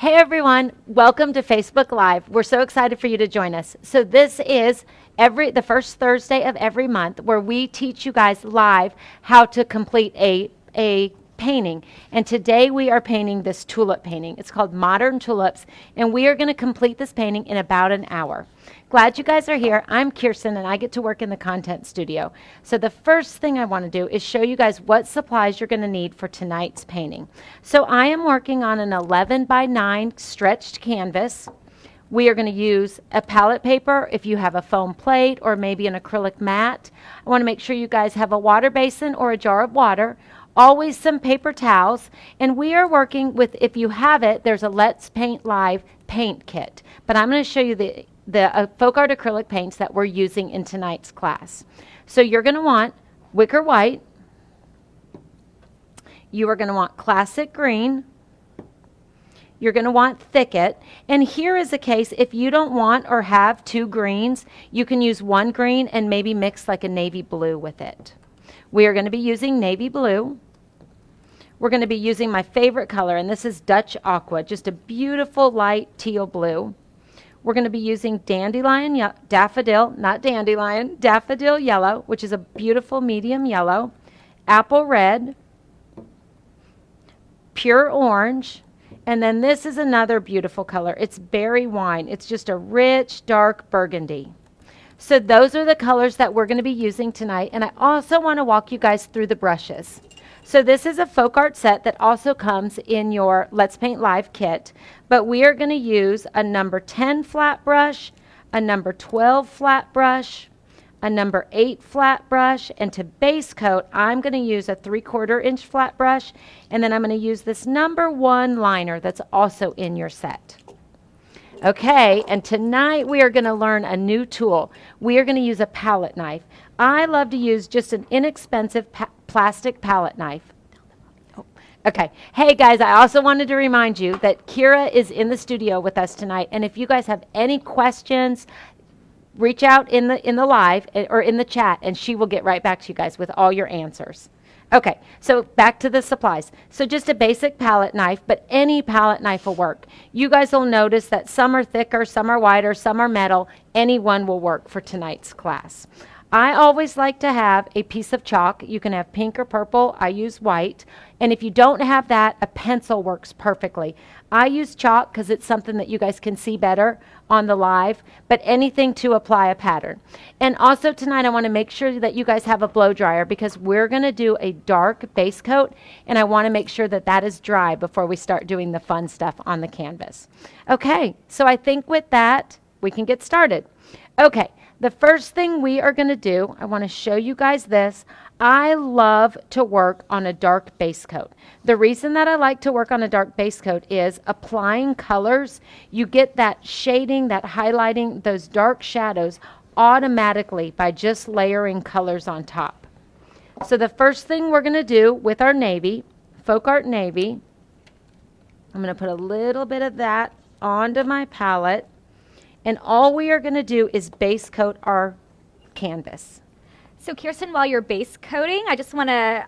Hey everyone, welcome to Facebook Live. We're so excited for you to join us. So this is the first Thursday of every month where we teach you guys live how to complete a painting. And today we are painting this tulip painting. It's called Modern Tulips, and we are going to complete this painting in about an hour. Glad you guys are here. I'm Kirsten, and I get to work in the content studio. So the first thing I want to do is show you guys what supplies you're going to need for tonight's painting. So I am working on an 11 by 9 stretched canvas. We are going to use a palette paper if you have a foam plate or maybe an acrylic mat. I want to make sure you guys have a water basin or a jar of water. Always some paper towels, and we are working with, if you have it, there's a Let's Paint Live paint kit. But I'm going to show you the folk art acrylic paints that we're using in tonight's class. So you're going to want wicker white. You are going to want classic green. You're going to want thicket. And here is a case, if you don't want or have two greens, you can use one green and maybe mix like a navy blue with it. We are going to be using navy blue. We're going to be using my favorite color, and this is Dutch Aqua, just a beautiful light teal blue. We're going to be using daffodil yellow, which is a beautiful medium yellow, apple red, pure orange, and then this is another beautiful color. It's berry wine. It's just a rich, dark burgundy. So those are the colors that we're going to be using tonight. And I also want to walk you guys through the brushes. So this is a folk art set that also comes in your Let's Paint Live kit. But we are going to use a number 10 flat brush, a number 12 flat brush, a number 8 flat brush, and to base coat, I'm going to use a 3/4 inch flat brush. And then I'm going to use this number 1 liner that's also in your set. Okay, and tonight we are going to learn a new tool. We are going to use a palette knife. I love to use just an inexpensive plastic palette knife. Oh, okay. Hey guys, I also wanted to remind you that Kira is in the studio with us tonight, and if you guys have any questions, reach out in the live or in the chat, and she will get right back to you guys with all your answers. Okay, so back to the supplies. So just a basic palette knife, but any palette knife will work. You guys will notice that some are thicker, some are wider, some are metal. Any one will work for tonight's class. I always like to have a piece of chalk. You can have pink or purple. I use white. And if you don't have that, a pencil works perfectly. I use chalk because it's something that you guys can see better on the live, but anything to apply a pattern. And also tonight I want to make sure that you guys have a blow dryer because we're going to do a dark base coat, and I want to make sure that that is dry before we start doing the fun stuff on the canvas. Okay, so I think with that, we can get started. Okay. The first thing we are going to do, I want to show you guys this. I love to work on a dark base coat. The reason that I like to work on a dark base coat is applying colors. You get that shading, that highlighting, those dark shadows automatically by just layering colors on top. So the first thing we're going to do with our navy, folk art navy, I'm going to put a little bit of that onto my palette. And all we are going to do is base coat our canvas. So Kirsten, while you're base coating, I just want to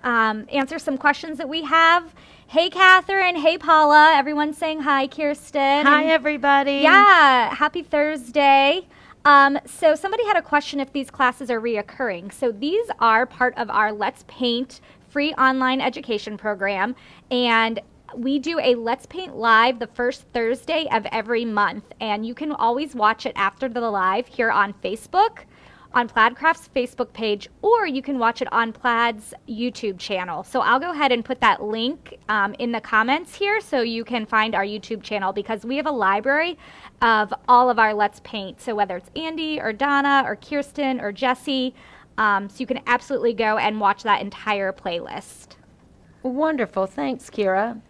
answer some questions that we have. Hey, Catherine. Hey, Paula. Everyone's saying hi, Kirsten. Hi, everybody. Yeah, happy Thursday. So somebody had a question if these classes are reoccurring. So these are part of our Let's Paint free online education program. And we do a Let's Paint Live the first Thursday of every month, and you can always watch it after the live here on Facebook, on Plaidcraft's Facebook page, or you can watch it on Plaid's YouTube channel. So I'll go ahead and put that link in the comments here so you can find our YouTube channel because we have a library of all of our Let's Paint. So whether it's Andy or Donna or Kirsten or Jesse, so you can absolutely go and watch that entire playlist. Wonderful. Thanks, Kira.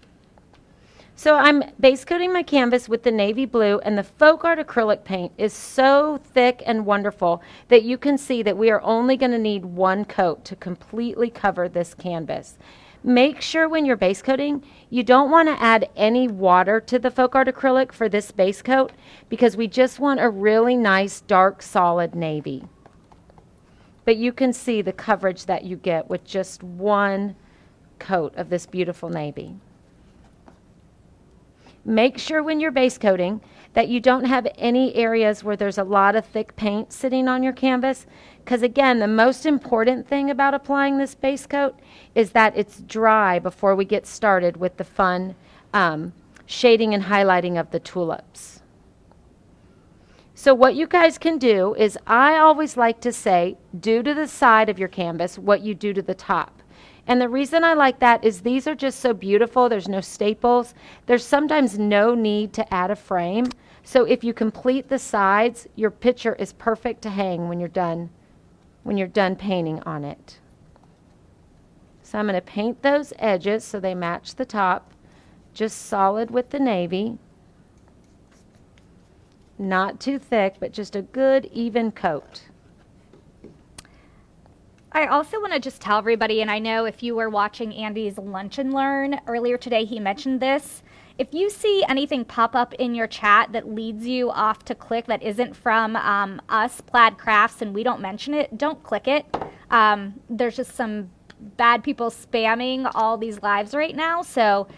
So I'm base coating my canvas with the navy blue, and the folk art acrylic paint is so thick and wonderful that you can see that we are only going to need one coat to completely cover this canvas. Make sure when you're base coating, you don't want to add any water to the folk art acrylic for this base coat because we just want a really nice dark solid navy. But you can see the coverage that you get with just one coat of this beautiful navy. Make sure when you're base coating that you don't have any areas where there's a lot of thick paint sitting on your canvas, because again, the most important thing about applying this base coat is that it's dry before we get started with the fun shading and highlighting of the tulips. So what you guys can do is, I always like to say, do to the side of your canvas what you do to the top. And the reason I like that is these are just so beautiful. There's no staples. There's sometimes no need to add a frame. So if you complete the sides, your picture is perfect to hang when you're done painting on it. So I'm going to paint those edges so they match the top, just solid with the navy. Not too thick, but just a good even coat. I also want to just tell everybody, and I know if you were watching Andy's Lunch and Learn earlier today, he mentioned this. If you see anything pop up in your chat that leads you off to click that isn't from us, Plaid Crafts, and we don't mention it, don't click it. There's just some bad people spamming all these lives right now. So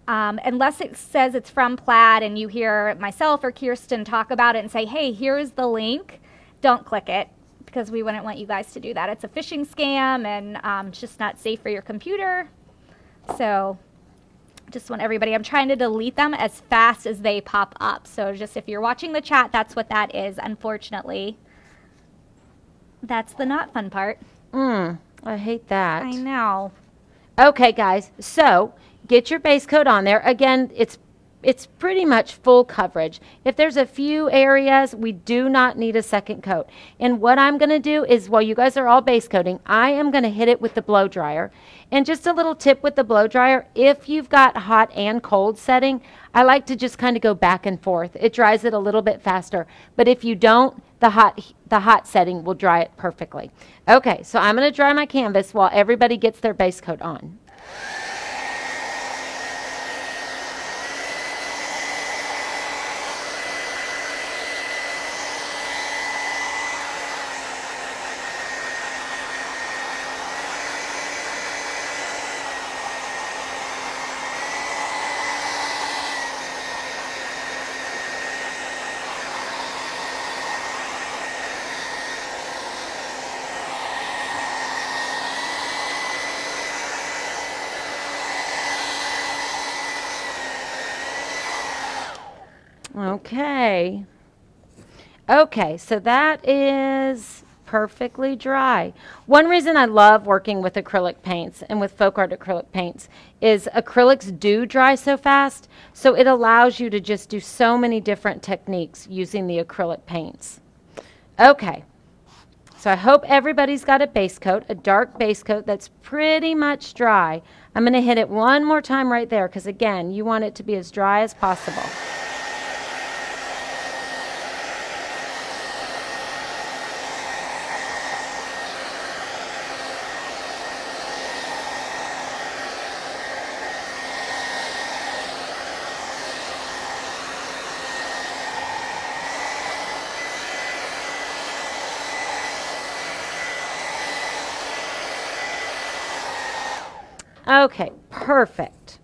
unless it says it's from Plaid and you hear myself or Kirsten talk about it and say, hey, here's the link, don't click it, because we wouldn't want you guys to do that. It's a phishing scam, and it's just not safe for your computer. So just want everybody, I'm trying to delete them as fast as they pop up. So just if you're watching the chat, that's what that is, unfortunately. That's the not fun part. I hate that. I know. Okay, guys, so get your base coat on there. Again, it's pretty much full coverage. If there's a few areas, we do not need a second coat. And what I'm going to do is, while you guys are all base coating, I am going to hit it with the blow dryer. And just a little tip with the blow dryer, if you've got hot and cold setting, I like to just kind of go back and forth. It dries it a little bit faster. But if you don't, the hot setting will dry it perfectly. Okay, so I'm going to dry my canvas while everybody gets their base coat on. Okay, so that is perfectly dry. One reason I love working with acrylic paints and with folk art acrylic paints is acrylics do dry so fast, so it allows you to just do so many different techniques using the acrylic paints. Okay, so I hope everybody's got a base coat, a dark base coat that's pretty much dry. I'm going to hit it one more time right there, because again, you want it to be as dry as possible. Okay, perfect.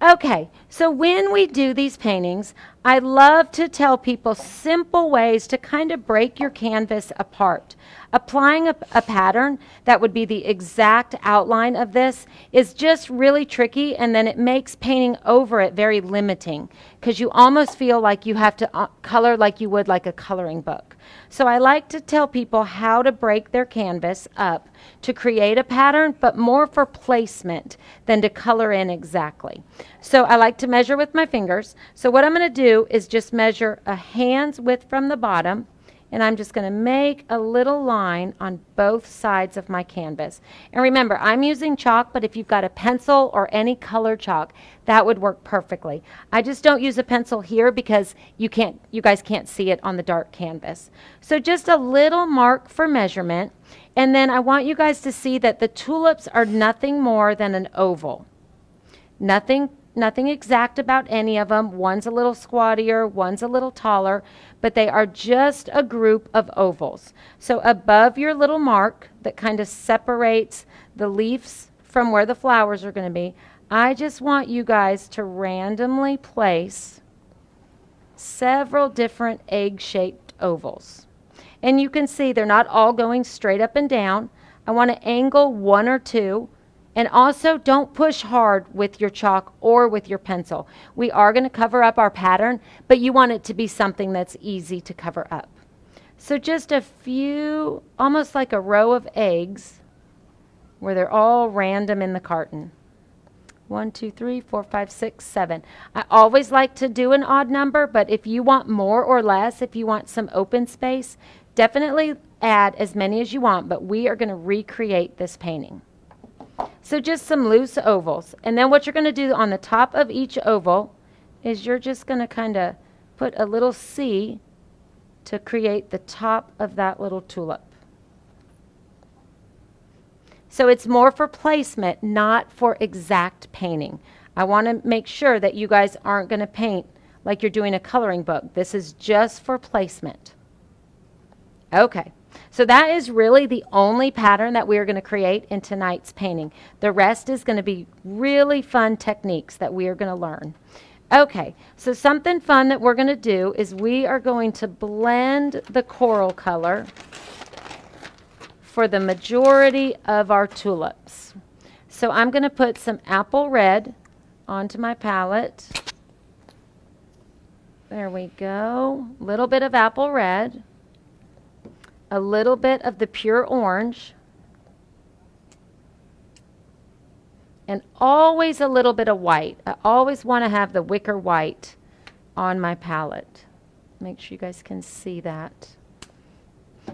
Okay, so when we do these paintings, I love to tell people simple ways to kind of break your canvas apart. Applying a pattern that would be the exact outline of this is just really tricky, and then it makes painting over it very limiting, because you almost feel like you have to color like you would like a coloring book. So I like to tell people how to break their canvas up to create a pattern, but more for placement than to color in exactly. So I like to measure with my fingers. So what I'm going to do is just measure a hand's width from the bottom, and I'm just going to make a little line on both sides of my canvas. And remember, I'm using chalk, but if you've got a pencil or any color chalk, that would work perfectly. I just don't use a pencil here because you guys can't see it on the dark canvas. So just a little mark for measurement, and then I want you guys to see that the tulips are nothing more than an oval. Nothing exact about any of them. One's a little squattier, one's a little taller, but they are just a group of ovals. So above your little mark that kind of separates the leaves from where the flowers are going to be, I just want you guys to randomly place several different egg-shaped ovals. And you can see they're not all going straight up and down. I want to angle one or two. And also don't push hard with your chalk or with your pencil. We are going to cover up our pattern, but you want it to be something that's easy to cover up. So just a few, almost like a row of eggs, where they're all random in the carton. 1, 2, 3, 4, 5, 6, 7. I always like to do an odd number, but if you want more or less, if you want some open space, definitely add as many as you want, but we are going to recreate this painting. So just some loose ovals. And then what you're going to do on the top of each oval is you're just going to kind of put a little C to create the top of that little tulip. So it's more for placement, not for exact painting. I want to make sure that you guys aren't going to paint like you're doing a coloring book. This is just for placement. Okay. So that is really the only pattern that we are going to create in tonight's painting. The rest is going to be really fun techniques that we are going to learn. Okay, so something fun that we're going to do is we are going to blend the coral color for the majority of our tulips. So I'm going to put some apple red onto my palette. There we go. A little bit of apple red. A little bit of the pure orange, and always a little bit of white. I always want to have the wicker white on my palette. Make sure you guys can see that.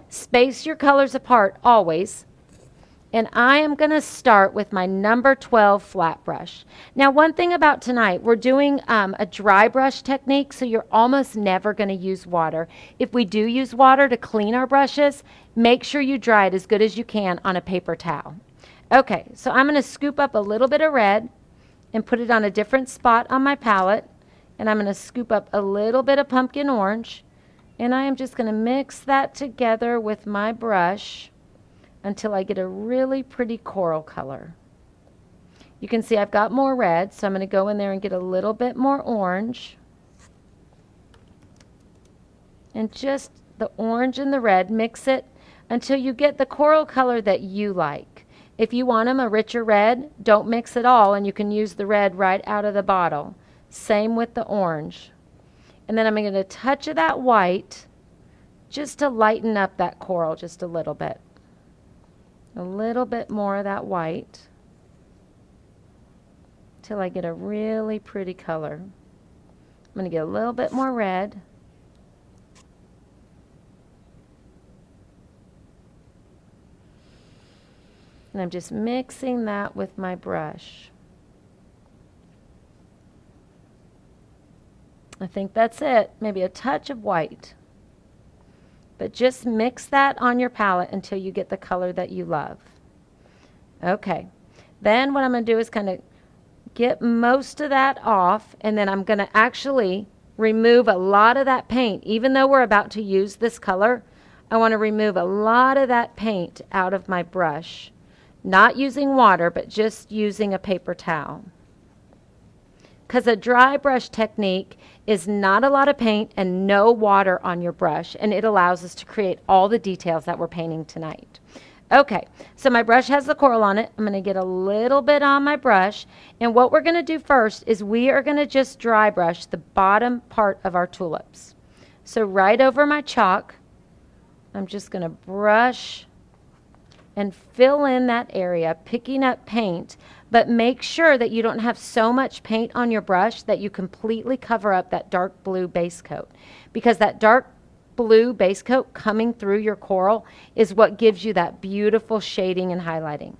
Space your colors apart always. And I am going to start with my number 12 flat brush. Now, one thing about tonight, we're doing a dry brush technique, so you're almost never going to use water. If we do use water to clean our brushes, make sure you dry it as good as you can on a paper towel. Okay, so I'm going to scoop up a little bit of red and put it on a different spot on my palette. And I'm going to scoop up a little bit of pumpkin orange. And I am just going to mix that together with my brush until I get a really pretty coral color. You can see I've got more red, so I'm going to go in there and get a little bit more orange. And just the orange and the red, mix it until you get the coral color that you like. If you want them a richer red, don't mix it all, and you can use the red right out of the bottle. Same with the orange. And then I'm going to touch of that white just to lighten up that coral just a little bit. A little bit more of that white till I get a really pretty color. I'm going to get a little bit more red. And I'm just mixing that with my brush. I think that's it. Maybe a touch of white. But just mix that on your palette until you get the color that you love. Okay. Then what I'm going to do is kind of get most of that off, and then I'm going to actually remove a lot of that paint. Even though we're about to use this color, I want to remove a lot of that paint out of my brush. Not using water, but just using a paper towel. Because a dry brush technique is not a lot of paint and no water on your brush, and it allows us to create all the details that we're painting tonight. Okay, so my brush has the coral on it. I'm going to get a little bit on my brush, and what we're going to do first is we are going to just dry brush the bottom part of our tulips. So right over my chalk, I'm just going to brush and fill in that area, picking up paint, but make sure that you don't have so much paint on your brush that you completely cover up that dark blue base coat, because that dark blue base coat coming through your coral is what gives you that beautiful shading and highlighting.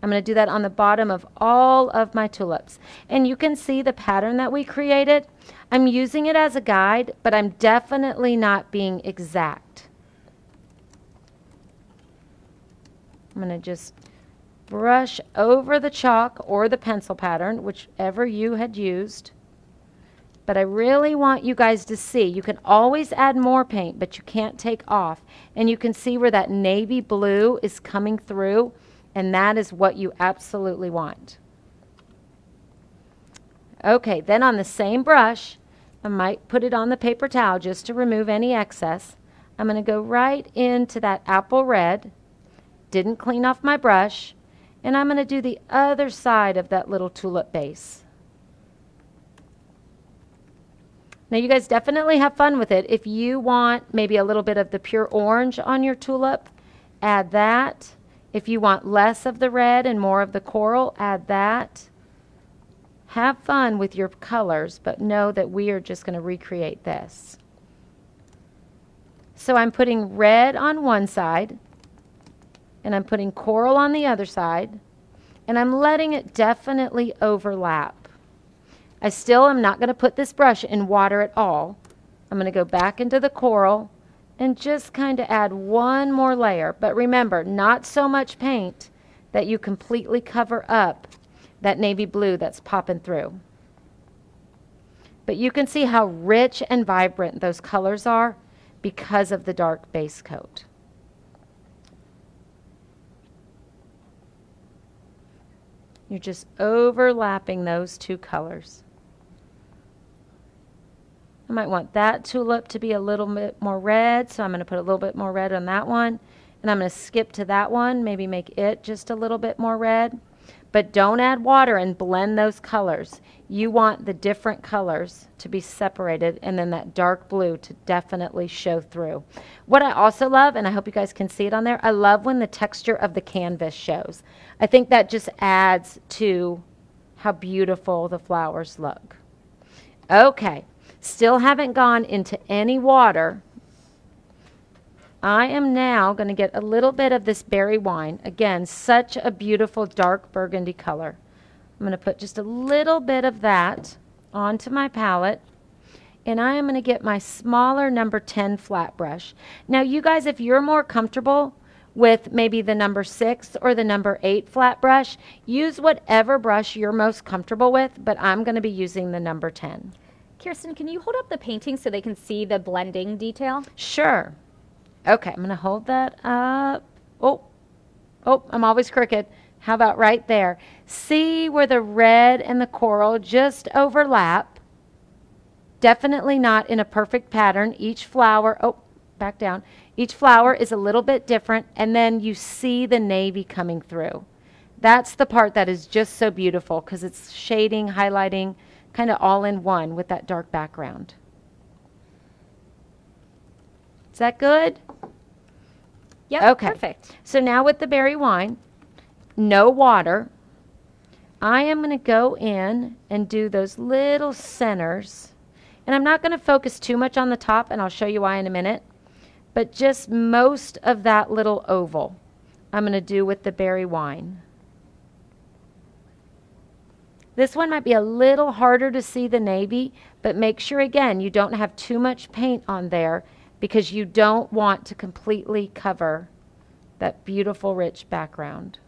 I'm going to do that on the bottom of all of my tulips. And you can see the pattern that we created. I'm using it as a guide, but I'm definitely not being exact. I'm going to just brush over the chalk or the pencil pattern, whichever you had used. But I really want you guys to see, you can always add more paint, but you can't take off. And you can see where that navy blue is coming through, and that is what you absolutely want. Okay, then on the same brush, I might put it on the paper towel just to remove any excess. I'm going to go right into that apple red. Didn't clean off my brush. And I'm going to do the other side of that little tulip base. Now you guys definitely have fun with it. If you want maybe a little bit of the pure orange on your tulip, add that. If you want less of the red and more of the coral, add that. Have fun with your colors, but know that we are just going to recreate this. So I'm putting red on one side, and I'm putting coral on the other side, and I'm letting it definitely overlap. I still am not going to put this brush in water at all. I'm going to go back into the coral and just kind of add one more layer. But remember, not so much paint that you completely cover up that navy blue that's popping through. But you can see how rich and vibrant those colors are because of the dark base coat. You're just overlapping those two colors. I might want that tulip to be a little bit more red, so I'm going to put a little bit more red on that one. And I'm going to skip to that one, maybe make it just a little bit more red. But don't add water and blend those colors. You want the different colors to be separated and then that dark blue to definitely show through. What I also love, and I hope you guys can see it on there, I love when the texture of the canvas shows. I think that just adds to how beautiful the flowers look. Okay, still haven't gone into any water. I am now going to get a little bit of this berry wine. Again, such a beautiful dark burgundy color. I'm going to put just a little bit of that onto my palette. And I am going to get my smaller number 10 flat brush. Now you guys, if you're more comfortable with maybe the number 6 or the number 8 flat brush, use whatever brush you're most comfortable with, but I'm going to be using the number 10. Kirsten, can you hold up the painting so they can see the blending detail? Sure. Okay, I'm going to hold that up. Oh, I'm always crooked. How about right there? See where the red and the coral just overlap? Definitely not in a perfect pattern. Each flower, back down. Each flower is a little bit different, and then you see the navy coming through. That's the part that is just so beautiful because it's shading, highlighting, kind of all in one with that dark background. Is that good? Yep, okay. Perfect. So now with the berry wine, no water, I am going to go in and do those little centers. And I'm not going to focus too much on the top, and I'll show you why in a minute, but just most of that little oval I'm going to do with the berry wine. This one might be a little harder to see the navy, but make sure again you don't have too much paint on there because you don't want to completely cover that beautiful rich background.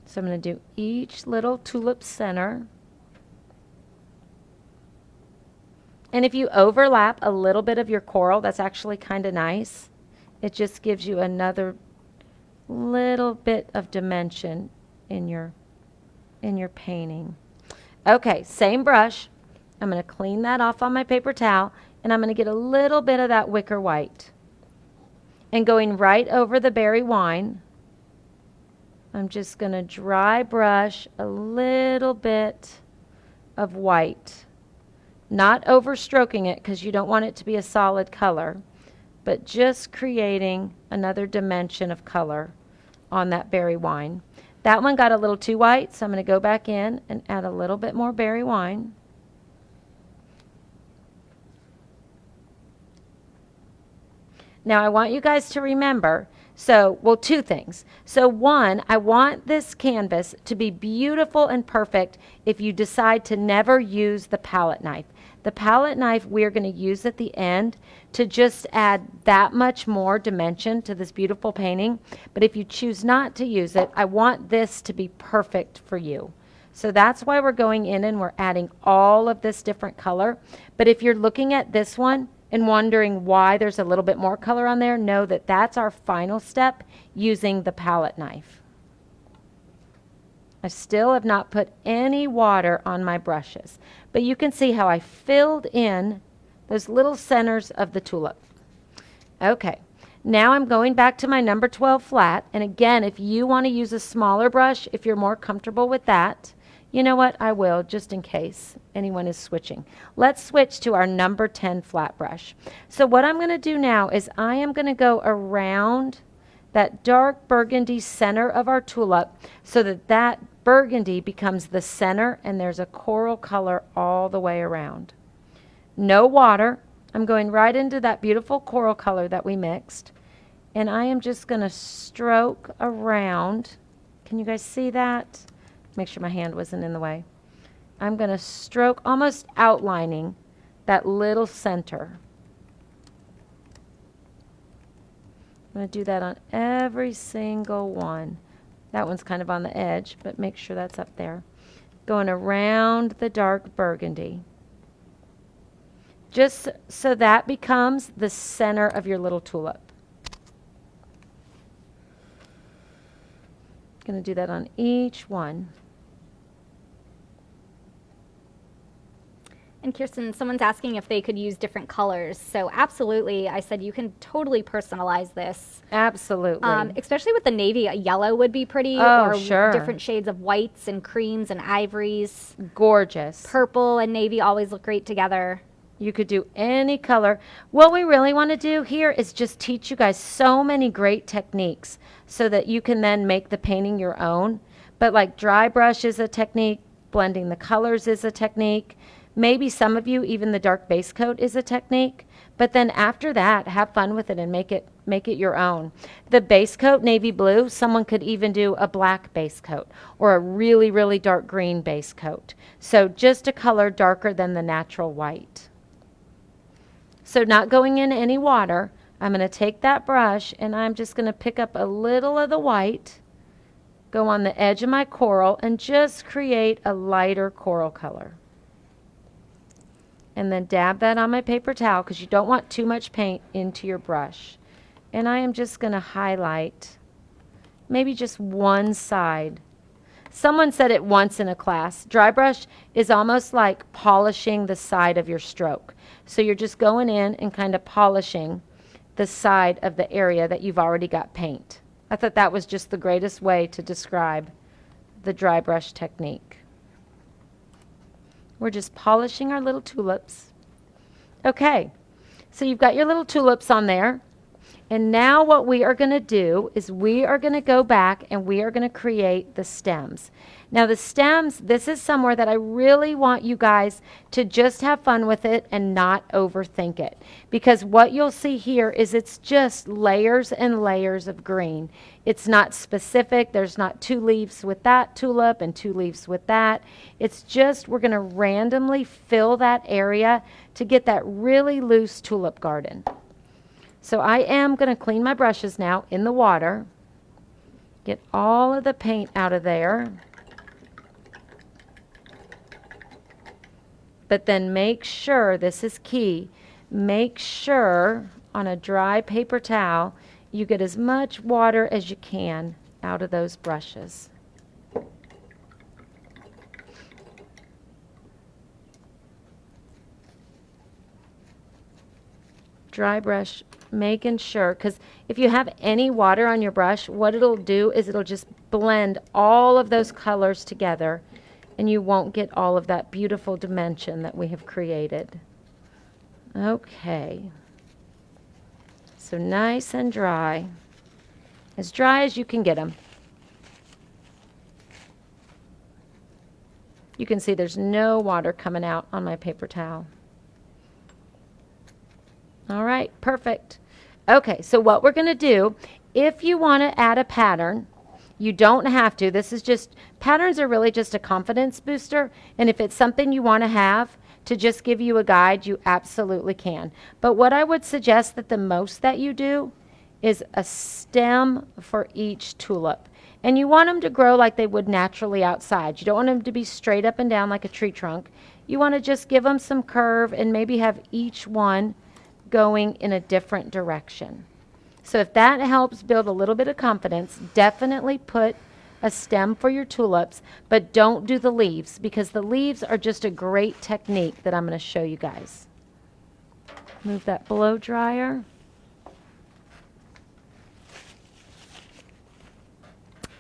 So I'm going to do each little tulip center. And if you overlap a little bit of your coral, that's actually kind of nice. It just gives you another little bit of dimension in your painting. Okay, same brush. I'm going to clean that off on my paper towel, and I'm going to get a little bit of that wicker white. And going right over the berry wine, I'm just going to dry brush a little bit of white. Not overstroking it because you don't want it to be a solid color, but just creating another dimension of color on that berry wine. That one got a little too white, so I'm going to go back in and add a little bit more berry wine. Now I want you guys to remember, two things. So one, I want this canvas to be beautiful and perfect if you decide to never use the palette knife. The palette knife we're going to use at the end to just add that much more dimension to this beautiful painting. But if you choose not to use it, I want this to be perfect for you. So that's why we're going in and we're adding all of this different color. But if you're looking at this one and wondering why there's a little bit more color on there, know that that's our final step using the palette knife. I still have not put any water on my brushes, but you can see how I filled in those little centers of the tulip. Okay, now I'm going back to my number 12 flat, and again, if you want to use a smaller brush, if you're more comfortable with that, you know what, I will, just in case anyone is switching. Let's switch to our number 10 flat brush. So what I'm going to do now is I am going to go around that dark burgundy center of our tulip so that that burgundy becomes the center and there's a coral color all the way around. No water. I'm going right into that beautiful coral color that we mixed, and I am just going to stroke around. Can you guys see that? Make sure my hand wasn't in the way. I'm going to stroke, almost outlining that little center. I'm going to do that on every single one. That one's kind of on the edge, but make sure that's up there. Going around the dark burgundy. Just so that becomes the center of your little tulip. Going to do that on each one. And Kirsten, someone's asking if they could use different colors. So absolutely, I said you can totally personalize this. Absolutely. Especially with the navy, a yellow would be pretty. Oh, or sure. Different shades of whites and creams and ivories. Gorgeous. Purple and navy always look great together. You could do any color. What we really want to do here is just teach you guys so many great techniques so that you can then make the painting your own. But like dry brush is a technique, blending the colors is a technique. Maybe some of you, even the dark base coat is a technique, but then after that, have fun with it and make it your own. The base coat, navy blue, someone could even do a black base coat or a really, really dark green base coat. So just a color darker than the natural white. So not going in any water, I'm going to take that brush and I'm just going to pick up a little of the white, go on the edge of my coral, and just create a lighter coral color. And then dab that on my paper towel because you don't want too much paint into your brush. And I am just going to highlight maybe just one side. Someone said it once in a class. Dry brush is almost like polishing the side of your stroke. So you're just going in and kind of polishing the side of the area that you've already got paint. I thought that was just the greatest way to describe the dry brush technique. We're just polishing our little tulips. Okay, so you've got your little tulips on there. And now what we are going to do is we are going to go back and we are going to create the stems. Now the stems, this is somewhere that I really want you guys to just have fun with it and not overthink it. Because what you'll see here is it's just layers and layers of green. It's not specific. There's not 2 leaves with that tulip and 2 leaves with that. It's just we're going to randomly fill that area to get that really loose tulip garden. So I am going to clean my brushes now in the water. Get all of the paint out of there. But then make sure, this is key, make sure on a dry paper towel you get as much water as you can out of those brushes. Dry brush, making sure, because if you have any water on your brush, what it'll do is it'll just blend all of those colors together and you won't get all of that beautiful dimension that we have created. Okay. So nice and dry. As dry as you can get them. You can see there's no water coming out on my paper towel. All right, perfect. Okay, so what we're going to do, if you want to add a pattern, you don't have to. This is just, patterns are really just a confidence booster. And if it's something you want to have to just give you a guide, you absolutely can. But what I would suggest that the most that you do is a stem for each tulip. And you want them to grow like they would naturally outside. You don't want them to be straight up and down like a tree trunk. You want to just give them some curve and maybe have each one going in a different direction. So if that helps build a little bit of confidence, definitely put a stem for your tulips, but don't do the leaves because the leaves are just a great technique that I'm going to show you guys. Move that blow dryer.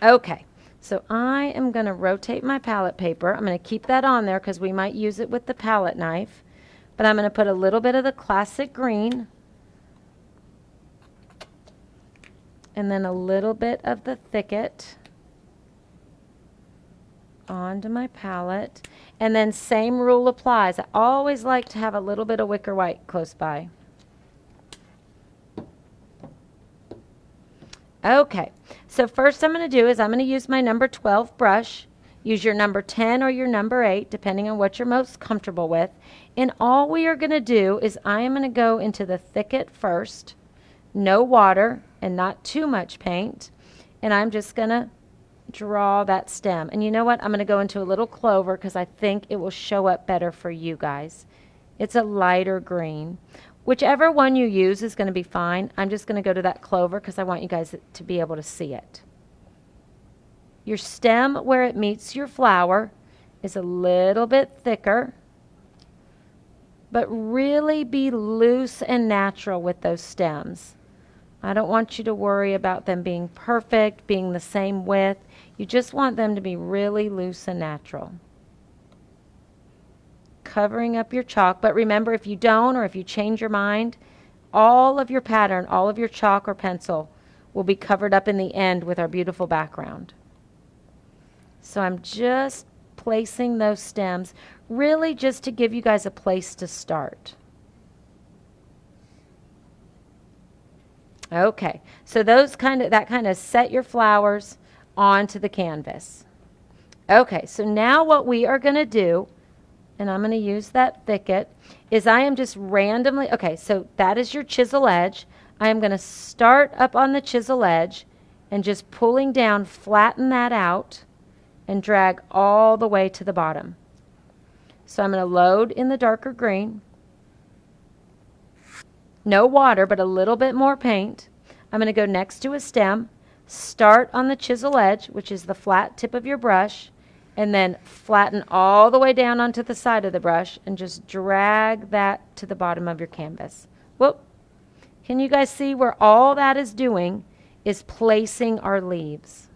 Okay, so I am going to rotate my palette paper. I'm going to keep that on there because we might use it with the palette knife. But I'm going to put a little bit of the classic green and then a little bit of the thicket onto my palette. And then same rule applies. I always like to have a little bit of wicker white close by. Okay, so first I'm going to do is I'm going to use my number 12 brush. Use your number 10 or your number 8, depending on what you're most comfortable with. And all we are going to do is I am going to go into the thicket first. No water and not too much paint. And I'm just going to draw that stem. And you know what? I'm going to go into a little clover because I think it will show up better for you guys. It's a lighter green. Whichever one you use is going to be fine. I'm just going to go to that clover because I want you guys to be able to see it. Your stem where it meets your flower is a little bit thicker, but really be loose and natural with those stems. I don't want you to worry about them being perfect, being the same width. You just want them to be really loose and natural. Covering up your chalk, but remember if you don't or if you change your mind, all of your pattern, all of your chalk or pencil will be covered up in the end with our beautiful background. So I'm just placing those stems really just to give you guys a place to start. Okay, so that kind of set your flowers onto the canvas. Okay, so now what we are going to do, and I'm going to use that thicket, is I am just randomly, okay, so that is your chisel edge. I am going to start up on the chisel edge and just pulling down, flatten that out and drag all the way to the bottom. So I'm going to load in the darker green. No water, but a little bit more paint. I'm going to go next to a stem, start on the chisel edge, which is the flat tip of your brush, and then flatten all the way down onto the side of the brush and just drag that to the bottom of your canvas. Whoop. Can you guys see where all that is doing is placing our leaves?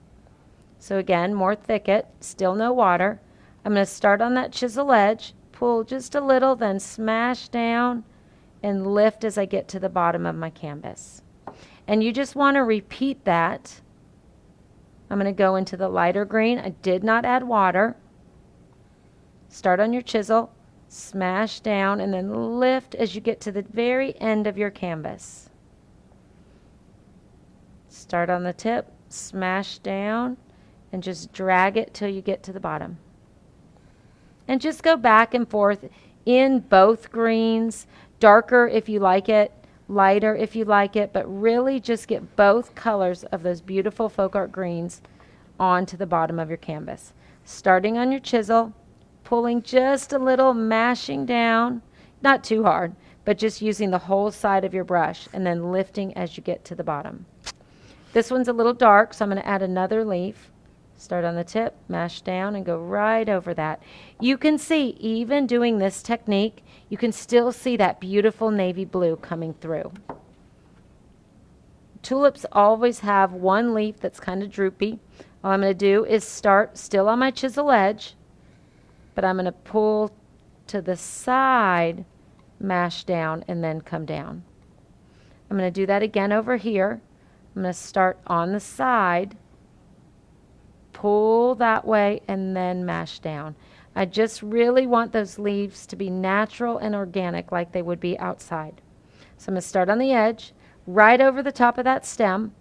So again, more thicket, still no water. I'm going to start on that chisel edge, pull just a little, then smash down and lift as I get to the bottom of my canvas. And you just want to repeat that. I'm going to go into the lighter green. I did not add water. Start on your chisel, smash down, and then lift as you get to the very end of your canvas. Start on the tip, smash down, and just drag it till you get to the bottom. And just go back and forth in both greens, darker if you like it, lighter if you like it, but really just get both colors of those beautiful folk art greens onto the bottom of your canvas. Starting on your chisel, pulling just a little, mashing down, not too hard, but just using the whole side of your brush and then lifting as you get to the bottom. This one's a little dark, so I'm going to add another leaf. Start on the tip, mash down, and go right over that. You can see, even doing this technique, you can still see that beautiful navy blue coming through. Tulips always have one leaf that's kind of droopy. All I'm going to do is start still on my chisel edge, but I'm going to pull to the side, mash down, and then come down. I'm going to do that again over here. I'm going to start on the side, pull that way, and then mash down. I just really want those leaves to be natural and organic like they would be outside. So I'm going to start on the edge, right over the top of that stem,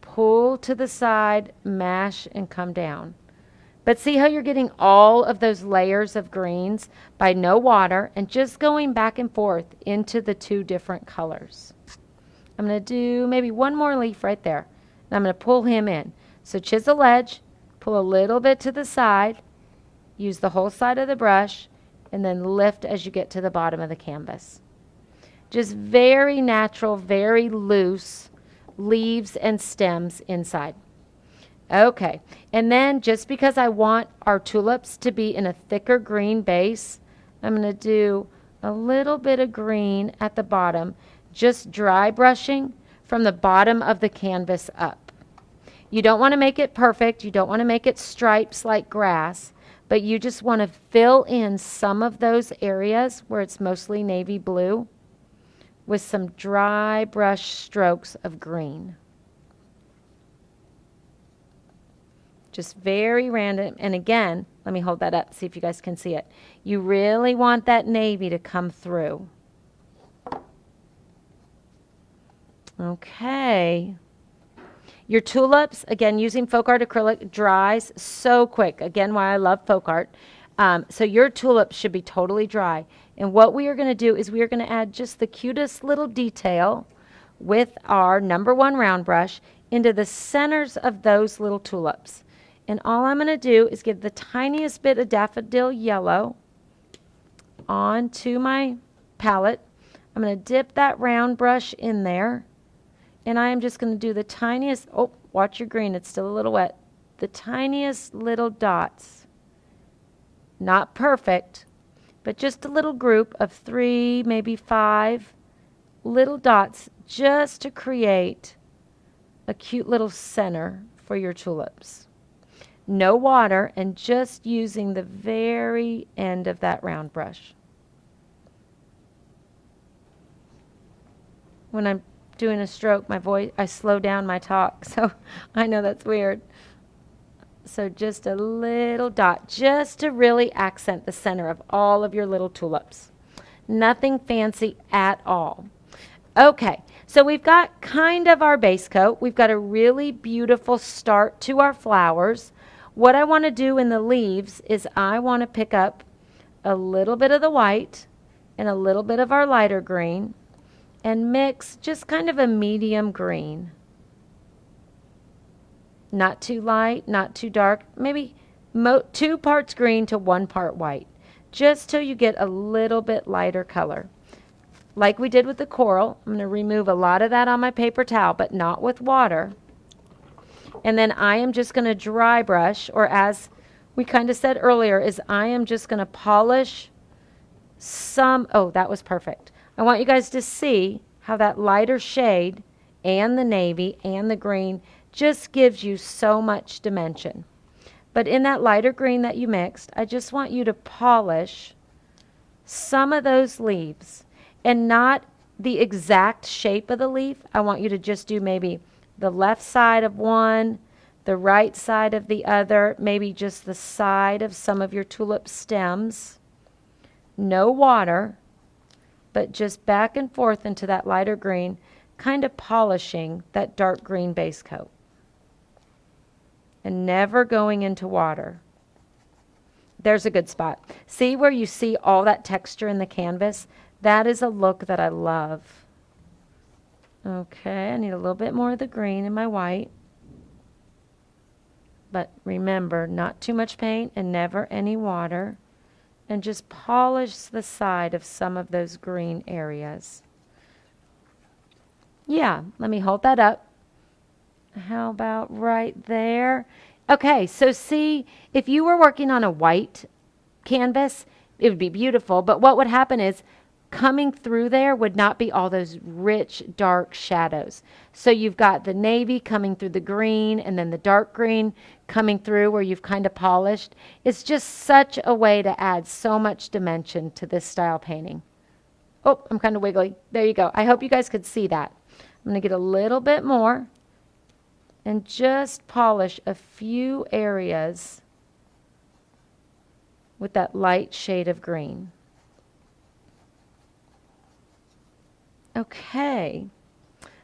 pull to the side, mash, and come down. But see how you're getting all of those layers of greens by no water and just going back and forth into the two different colors. I'm going to do maybe one more leaf right there. And I'm going to pull him in. So chisel edge, pull a little bit to the side, use the whole side of the brush, and then lift as you get to the bottom of the canvas. Just very natural, very loose leaves and stems inside. Okay, and then just because I want our tulips to be in a thicker green base, I'm going to do a little bit of green at the bottom, just dry brushing from the bottom of the canvas up. You don't want to make it perfect. You don't want to make it stripes like grass, but you just want to fill in some of those areas where it's mostly navy blue with some dry brush strokes of green. Just very random. And again, let me hold that up, see if you guys can see it. You really want that navy to come through. Okay. Your tulips, again, using folk art acrylic, dries so quick. Again, why I love folk art. So your tulips should be totally dry. And what we are going to do is we are going to add just the cutest little detail with our #1 round brush into the centers of those little tulips. And all I'm going to do is get the tiniest bit of daffodil yellow onto my palette. I'm going to dip that round brush in there. And I am just going to do the tiniest, oh, watch your green, it's still a little wet. The tiniest little dots. Not perfect, but just a little group of 3, maybe 5 little dots just to create a cute little center for your tulips. No water, and just using the very end of that round brush. When I'm doing a stroke, my voice, I slow down my talk, so I know that's weird. So just a little dot, just to really accent the center of all of your little tulips. Nothing fancy at all. Okay, so we've got kind of our base coat. We've got a really beautiful start to our flowers. What I want to do in the leaves is I want to pick up a little bit of the white and a little bit of our lighter green and mix just kind of a medium green. Not too light, not too dark, maybe 2 parts green to 1 part white, just till you get a little bit lighter color. Like we did with the coral, I'm going to remove a lot of that on my paper towel, but not with water. And then I am just going to dry brush, or as we kind of said earlier, is I am just going to polish some, oh, that was perfect. I want you guys to see how that lighter shade and the navy and the green just gives you so much dimension. But in that lighter green that you mixed, I just want you to polish some of those leaves, and not the exact shape of the leaf. I want you to just do maybe the left side of one, the right side of the other, maybe just the side of some of your tulip stems. No water, but just back and forth into that lighter green, kind of polishing that dark green base coat. And never going into water. There's a good spot. See where you see all that texture in the canvas? That is a look that I love. Okay, I need a little bit more of the green in my white. But remember, not too much paint and never any water. And just polish the side of some of those green areas. Yeah, let me hold that up. How about right there? Okay, so see, if you were working on a white canvas, it would be beautiful. But what would happen is coming through there would not be all those rich, dark shadows. So you've got the navy coming through the green, and then the dark green coming through where you've kind of polished. It's just such a way to add so much dimension to this style painting. Oh, I'm kind of wiggly. There you go. I hope you guys could see that. I'm going to get a little bit more and just polish a few areas with that light shade of green. Okay.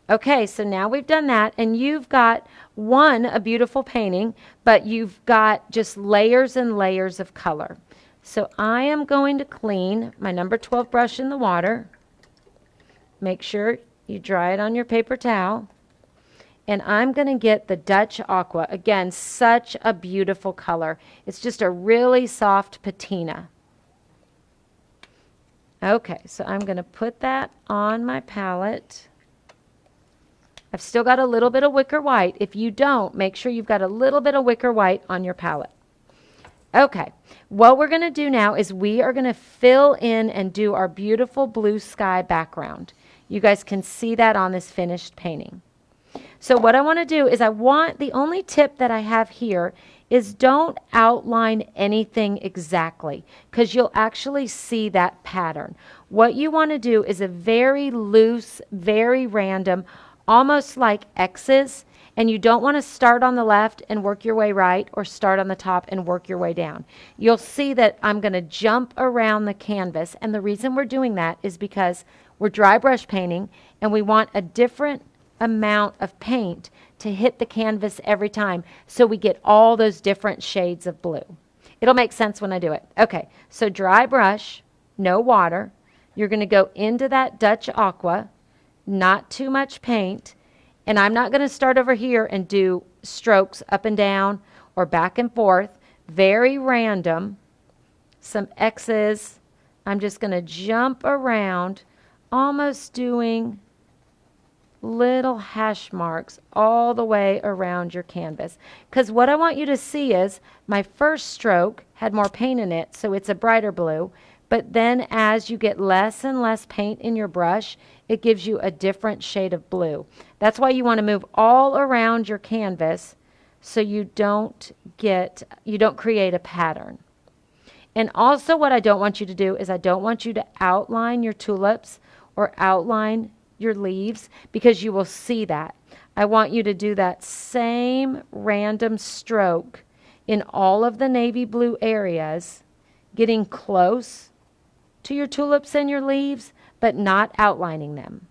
Okay, so now we've done that, and you've got a beautiful painting, but you've got just layers and layers of color. So I am going to clean my number 12 brush in the water. Make sure you dry it on your paper towel. And I'm going to get the Dutch Aqua. Again, such a beautiful color. It's just a really soft patina. Okay, so I'm going to put that on my palette. I've still got a little bit of wicker white. If you don't, make sure you've got a little bit of wicker white on your palette. Okay, what we're going to do now is we are going to fill in and do our beautiful blue sky background. You guys can see that on this finished painting. So what I want to do is the only tip that I have here is don't outline anything exactly because you'll actually see that pattern. What you want to do is a very loose, very random, almost like X's, and you don't want to start on the left and work your way right or start on the top and work your way down. You'll see that I'm going to jump around the canvas, and the reason we're doing that is because we're dry brush painting and we want a different amount of paint to hit the canvas every time so we get all those different shades of blue. It'll make sense when I do it. Okay, so dry brush, no water. You're going to go into that Dutch aqua, not too much paint, and I'm not going to start over here and do strokes up and down or back and forth. Very random. Some X's. I'm just going to jump around, almost doing little hash marks all the way around your canvas. Because what I want you to see is my first stroke had more paint in it, so it's a brighter blue. But then as you get less and less paint in your brush, it gives you a different shade of blue. That's why you want to move all around your canvas so you don't create a pattern. And also what I don't want you to do is I don't want you to outline your tulips or outline your leaves because you will see that. I want you to do that same random stroke in all of the navy blue areas, getting close to your tulips and your leaves, but not outlining them.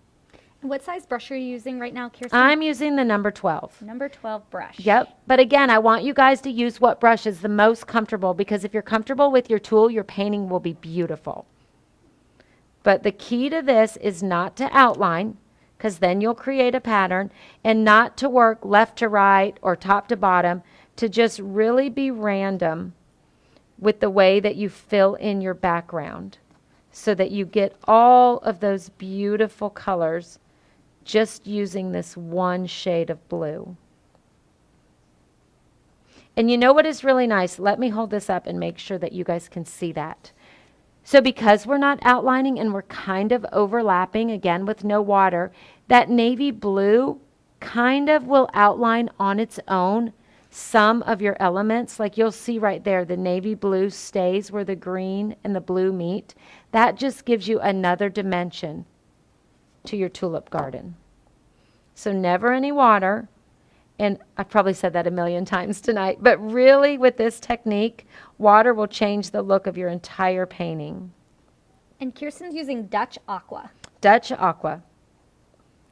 What size brush are you using right now, Kirsten? I'm using the number 12. Number 12 brush. Yep. But again, I want you guys to use what brush is the most comfortable because if you're comfortable with your tool, your painting will be beautiful. But the key to this is not to outline because then you'll create a pattern, and not to work left to right or top to bottom, to just really be random with the way that you fill in your background so that you get all of those beautiful colors just using this one shade of blue. And you know what is really nice? Let me hold this up and make sure that you guys can see that. So because we're not outlining and we're kind of overlapping, again with no water, that navy blue kind of will outline on its own some of your elements. Like you'll see right there, the navy blue stays where the green and the blue meet. That just gives you another dimension to your tulip garden. So never any water. And I've probably said that a million times tonight, but really with this technique, water will change the look of your entire painting. And Kirsten's using Dutch aqua. Dutch aqua.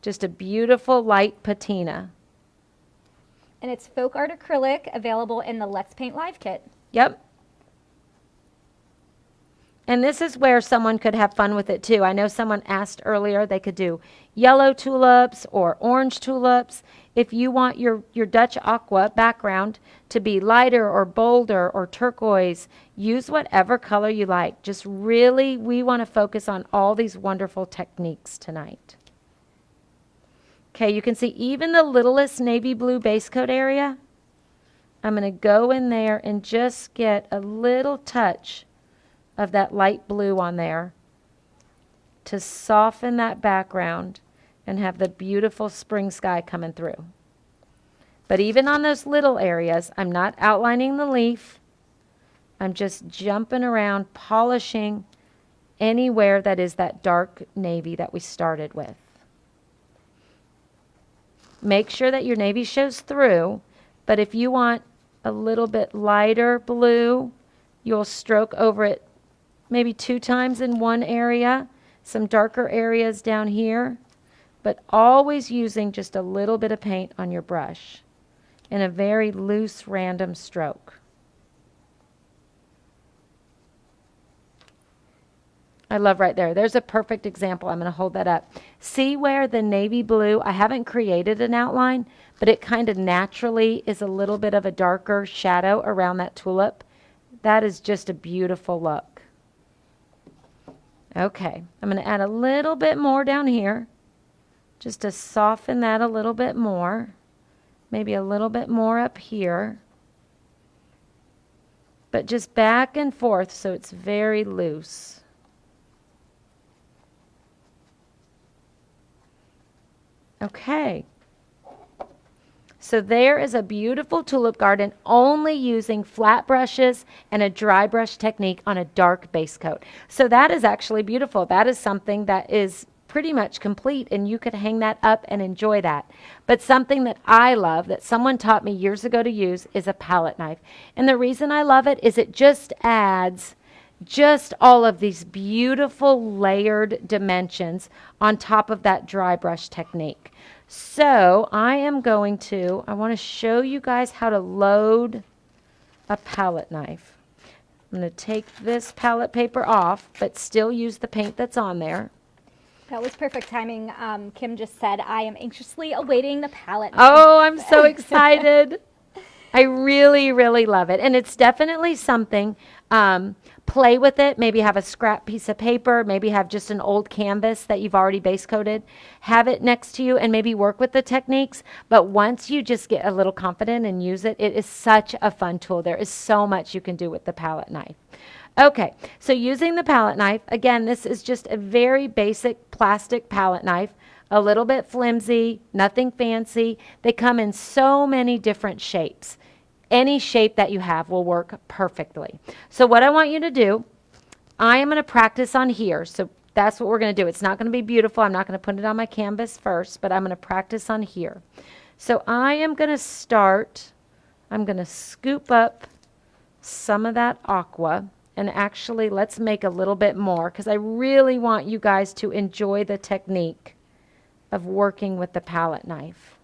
Just a beautiful light patina. And it's folk art acrylic, available in the Let's Paint Live kit. Yep. And this is where someone could have fun with it too. I know someone asked earlier they could do yellow tulips or orange tulips. If you want your Dutch aqua background to be lighter or bolder or turquoise, use whatever color you like. Just really, we want to focus on all these wonderful techniques tonight. Okay, you can see even the littlest navy blue base coat area. I'm going to go in there and just get a little touch of that light blue on there to soften that background and have the beautiful spring sky coming through. But even on those little areas, I'm not outlining the leaf. I'm just jumping around, polishing anywhere that is that dark navy that we started with. Make sure that your navy shows through, but if you want a little bit lighter blue, you'll stroke over it maybe 2 times in one area, some darker areas down here, but always using just a little bit of paint on your brush in a very loose, random stroke. I love right there. There's a perfect example. I'm going to hold that up. See where the navy blue, I haven't created an outline, but it kind of naturally is a little bit of a darker shadow around that tulip. That is just a beautiful look. Okay, I'm going to add a little bit more down here just to soften that a little bit more. Maybe a little bit more up here. But just back and forth so it's very loose. Okay. So there is a beautiful tulip garden only using flat brushes and a dry brush technique on a dark base coat. So that is actually beautiful. That is something that is pretty much complete, and you could hang that up and enjoy that. But something that I love that someone taught me years ago to use is a palette knife. And the reason I love it is it just adds just all of these beautiful layered dimensions on top of that dry brush technique. So I want to show you guys how to load a palette knife. I'm going to take this palette paper off, but still use the paint that's on there. That was perfect timing. Kim just said, I am anxiously awaiting the palette. Oh, I'm so excited. I really, really love it. And it's definitely something, play with it. Maybe have a scrap piece of paper. Maybe have just an old canvas that you've already base coated. Have it next to you and maybe work with the techniques. But once you just get a little confident and use it, it is such a fun tool. There is so much you can do with the palette knife. Okay, so using the palette knife, again, this is just a very basic plastic palette knife. A little bit flimsy, nothing fancy. They come in so many different shapes. Any shape that you have will work perfectly. So what I want you to do, I am going to practice on here. So that's what we're going to do. It's not going to be beautiful. I'm not going to put it on my canvas first, but I'm going to practice on here. So I am going to start, I'm going to scoop up some of that aqua. And actually, let's make a little bit more because I really want you guys to enjoy the technique of working with the palette knife.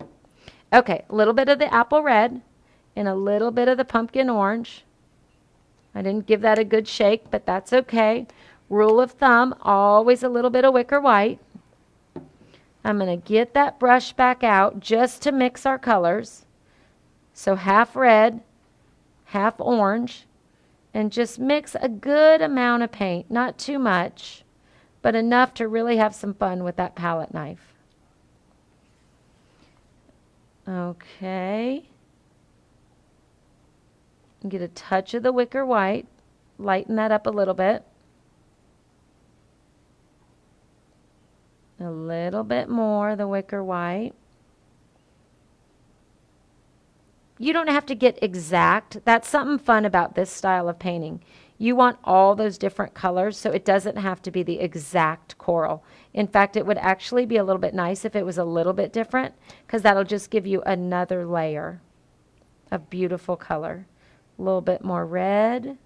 Okay, a little bit of the apple red and a little bit of the pumpkin orange. I didn't give that a good shake, but that's okay. Rule of thumb, always a little bit of wicker white. I'm going to get that brush back out just to mix our colors. So half red, half orange, and just mix a good amount of paint. Not too much, but enough to really have some fun with that palette knife. Okay. Get a touch of the wicker white. Lighten that up a little bit. A little bit more of the wicker white. You don't have to get exact. That's something fun about this style of painting. You want all those different colors, so it doesn't have to be the exact coral. In fact, it would actually be a little bit nice if it was a little bit different, because that'll just give you another layer of beautiful color. A little bit more red.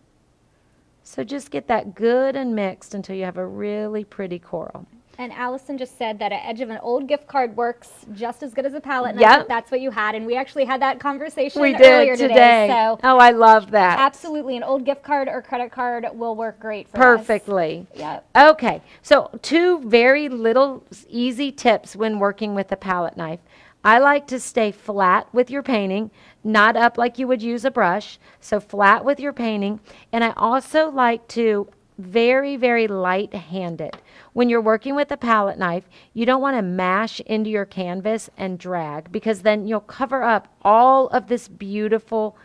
So just get that good and mixed until you have a really pretty coral. And Allison just said that an edge of an old gift card works just as good as a palette knife. Yep. If that's what you had. And we actually had that conversation We earlier did today. So oh, I love that. absolutely, an old gift card or credit card will work great for us. Perfectly. Yep. Okay, so 2 very little easy tips when working with a palette knife. I like to stay flat with your painting, not up like you would use a brush. So flat with your painting. And I also like to very, very light-handed. When you're working with a palette knife, you don't want to mash into your canvas and drag, because then you'll cover up all of this beautiful,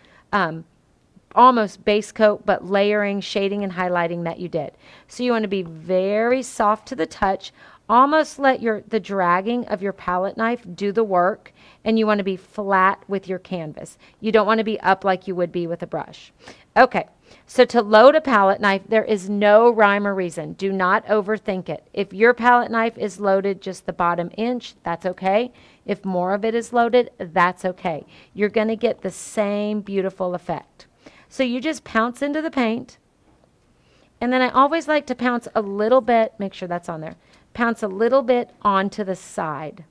almost base coat, but layering, shading, and highlighting that you did. So you want to be very soft to the touch, almost let the dragging of your palette knife do the work, and you want to be flat with your canvas. You don't want to be up like you would be with a brush. Okay, so to load a palette knife, there is no rhyme or reason. Do not overthink it. If your palette knife is loaded just the bottom inch, that's okay. If more of it is loaded, that's okay. You're going to get the same beautiful effect. So you just pounce into the paint, and then I always like to pounce a little bit, make sure that's on there, pounce a little bit onto the side,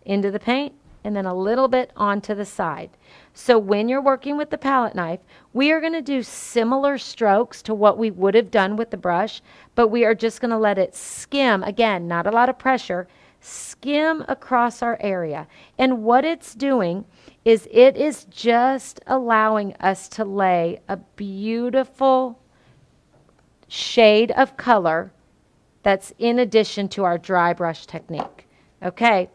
into the paint, and then a little bit onto the side. So when you're working with the palette knife, we are going to do similar strokes to what we would have done with the brush, but we are just going to let it skim, again, not a lot of pressure, skim across our area. And what it's doing is it is just allowing us to lay a beautiful shade of color That's in addition to our dry brush technique. Okay,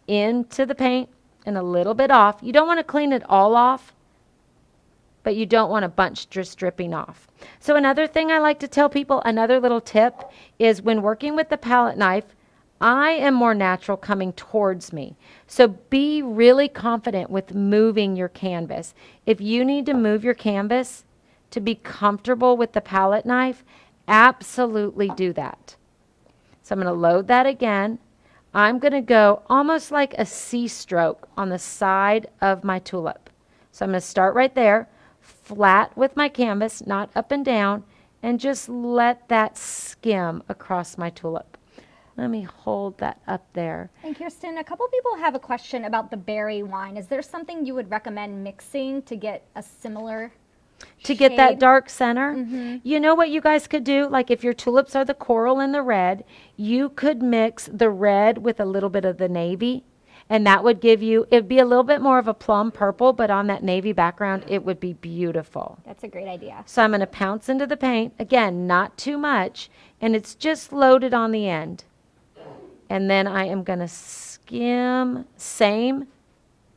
into the paint and a little bit off. You don't want to clean it all off, but you don't want a bunch just dripping off. So another thing I like to tell people, another little tip, is when working with the palette knife, I am more natural coming towards me. So be really confident with moving your canvas. If you need to move your canvas to be comfortable with the palette knife, absolutely do that. So I'm going to load that again. I'm going to go almost like a C stroke on the side of my tulip. So I'm going to start right there, flat with my canvas, not up and down, and just let that skim across my tulip. Let me hold that up there. And Kirsten, a couple people have a question about the berry wine. Is there something you would recommend mixing to get a similar to get that shade? dark center? You know what you guys could do? Like if your tulips are the coral and the red, you could mix the red with a little bit of the navy. And that would give you, it'd be a little bit more of a plum purple, but on that navy background, it would be beautiful. That's a great idea. So I'm going to pounce into the paint. Again, not too much. And it's just loaded on the end. And then I am going to skim, same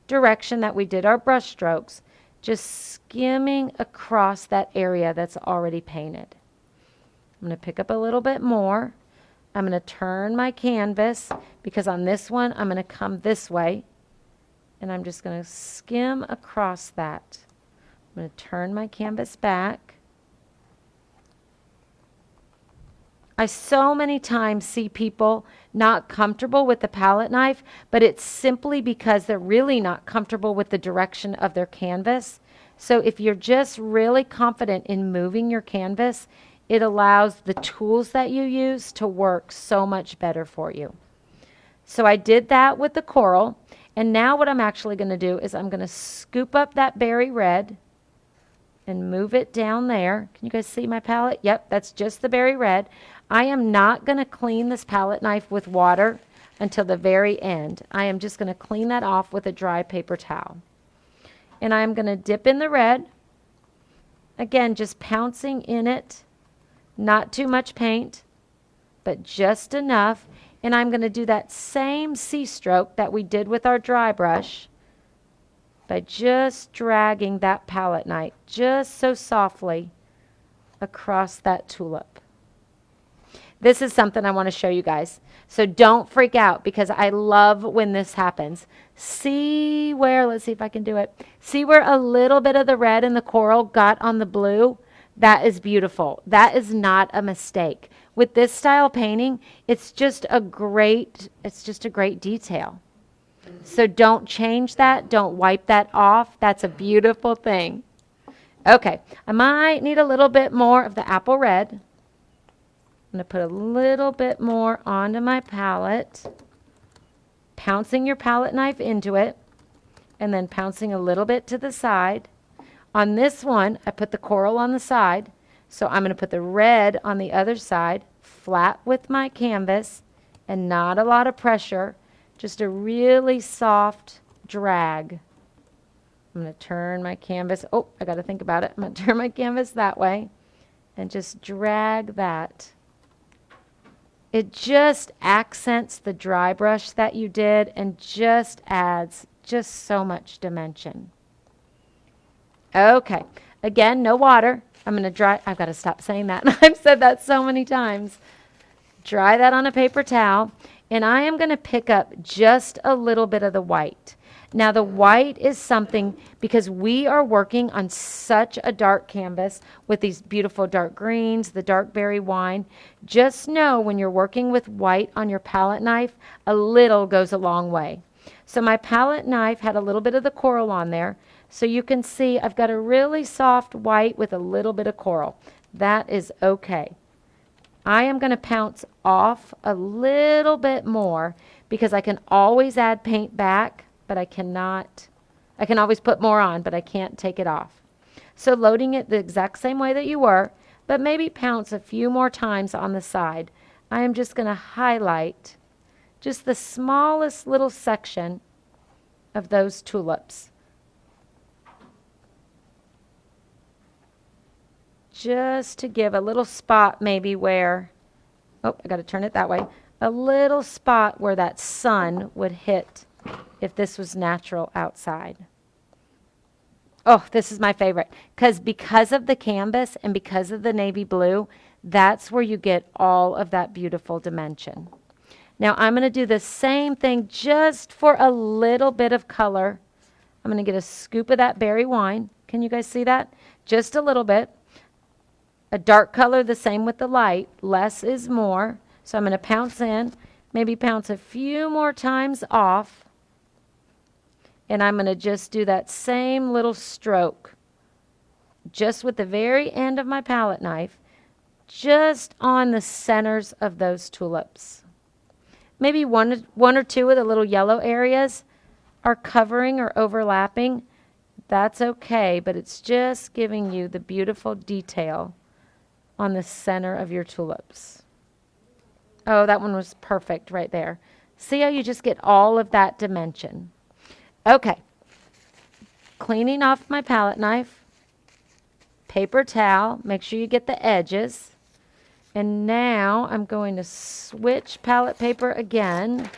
direction that we did our brush strokes, just skimming across that area that's already painted. I'm going to pick up a little bit more. I'm going to turn my canvas because on this one I'm going to come this way. And I'm just going to skim across that. I'm going to turn my canvas back. I so many times see people not comfortable with the palette knife, but it's simply because they're really not comfortable with the direction of their canvas. So if you're just really confident in moving your canvas, it allows the tools that you use to work so much better for you. So I did that with the coral, and now what I'm actually going to do is I'm going to scoop up that berry red and move it down there. Can you guys see my palette? Yep, that's just the berry red. I am not going to clean this palette knife with water until the very end. I am just going to clean that off with a dry paper towel. And I'm going to dip in the red. Again, just pouncing in it. Not too much paint, but just enough. And I'm going to do that same C stroke that we did with our dry brush by just dragging that palette knife just so softly across that tulip. This is something I want to show you guys. So don't freak out because I love when this happens. See where, let's see if I can do it. See where a little bit of the red and the coral got on the blue? That is beautiful. That is not a mistake. With this style painting, it's just a great detail. So don't change that. Don't wipe that off. That's a beautiful thing. Okay, I might need a little bit more of the apple red. I'm going to put a little bit more onto my palette, pouncing your palette knife into it, and then pouncing a little bit to the side. On this one, I put the coral on the side, so I'm going to put the red on the other side, flat with my canvas, and not a lot of pressure, just a really soft drag. I'm going to turn my canvas, oh, I got to think about it. I'm going to turn my canvas that way and just drag that. It just accents the dry brush that you did and just adds just so much dimension. Okay, again, no water. I'm going to dry, I've got to stop saying that. I've said that so many times. Dry that on a paper towel, and I am going to pick up just a little bit of the white. Now the white is something, because we are working on such a dark canvas with these beautiful dark greens, the dark berry wine. Just know when you're working with white on your palette knife, a little goes a long way. So my palette knife had a little bit of the coral on there. So you can see I've got a really soft white with a little bit of coral. That is okay. I am going to pounce off a little bit more because I can always add paint back, but I can always put more on, but I can't take it off. So loading it the exact same way that you were, but maybe pounce a few more times on the side. I am just going to highlight just the smallest little section of those tulips. Just to give a little spot maybe where Oh, I got to turn it that way. A little spot where that sun would hit if this was natural outside. Oh, this is my favorite. Because of the canvas and because of the navy blue, that's where you get all of that beautiful dimension. Now I'm going to do the same thing just for a little bit of color. I'm going to get a scoop of that berry wine. Can you guys see that? Just a little bit. A dark color, the same with the light. Less is more. So I'm going to pounce in, maybe pounce a few more times off. And I'm going to just do that same little stroke, just with the very end of my palette knife, just on the centers of those tulips. Maybe one or two of the little yellow areas are covering or overlapping. That's okay, but it's just giving you the beautiful detail on the center of your tulips. Oh, that one was perfect right there. See how you just get all of that dimension? Okay, cleaning off my palette knife, paper towel, make sure you get the edges. And now I'm going to switch palette paper again,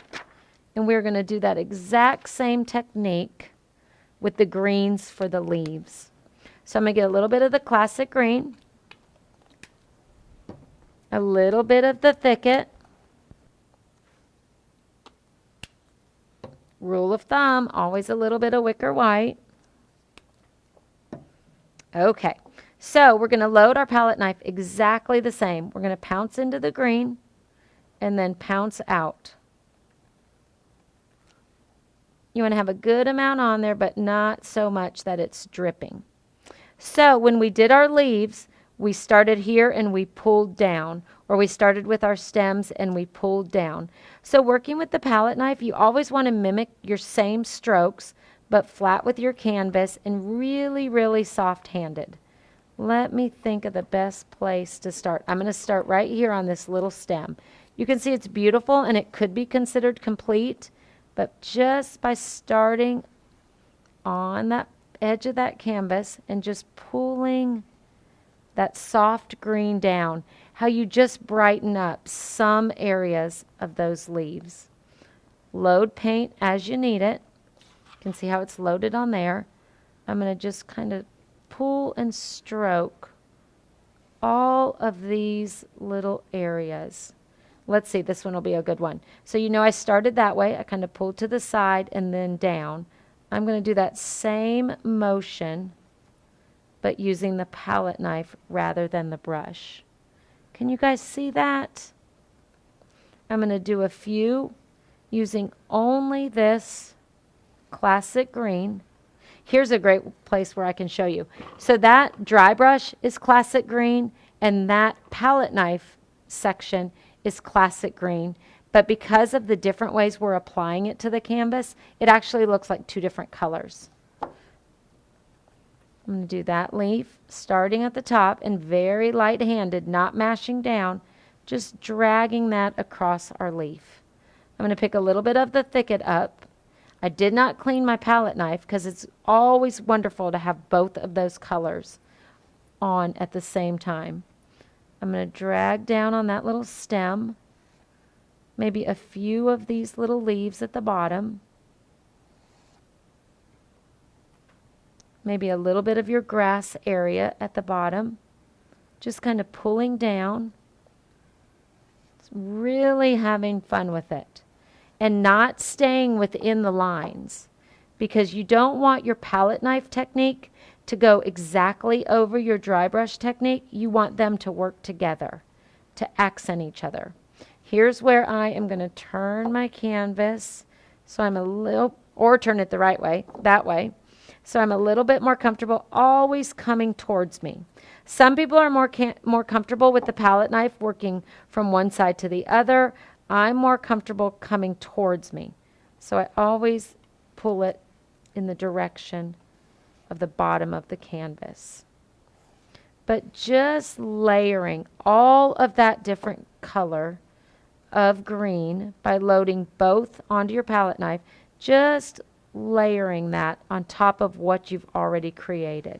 and we're going to do that exact same technique with the greens for the leaves. So I'm going to get a little bit of the classic green, a little bit of the thicket. Rule of thumb, always a little bit of wicker white. Okay, so we're going to load our palette knife exactly the same. We're going to pounce into the green and then pounce out. You want to have a good amount on there, but not so much that it's dripping. So when we did our leaves, we started here and we pulled down, or we started with our stems and we pulled down. So working with the palette knife, you always want to mimic your same strokes, but flat with your canvas and really, really soft-handed. Let me think of the best place to start. I'm going to start right here on this little stem. You can see it's beautiful and it could be considered complete, but just by starting on that edge of that canvas and just pulling that soft green down, how you just brighten up some areas of those leaves. Load paint as you need it. You can see how it's loaded on there. I'm going to just kind of pull and stroke all of these little areas. Let's see, this one will be a good one. So you know I started that way. I kind of pulled to the side and then down. I'm going to do that same motion, but using the palette knife rather than the brush. Can you guys see that? I'm going to do a few using only this classic green. Here's a great place where I can show you. So that dry brush is classic green, and that palette knife section is classic green. But because of the different ways we're applying it to the canvas, it actually looks like two different colors. I'm going to do that leaf starting at the top and very light-handed, not mashing down, just dragging that across our leaf. I'm going to pick a little bit of the thicket up. I did not clean my palette knife because it's always wonderful to have both of those colors on at the same time. I'm going to drag down on that little stem, maybe a few of these little leaves at the bottom. Maybe a little bit of your grass area at the bottom. Just kind of pulling down. It's really having fun with it. And not staying within the lines. Because you don't want your palette knife technique to go exactly over your dry brush technique. You want them to work together, to accent each other. Here's where I am going to turn my canvas. So I'm a little, or turn it the right way, that way. So I'm a little bit more comfortable always coming towards me. Some people are more comfortable with the palette knife working from one side to the other. I'm more comfortable coming towards me. So I always pull it in the direction of the bottom of the canvas. But just layering all of that different color of green by loading both onto your palette knife, just layering that on top of what you've already created.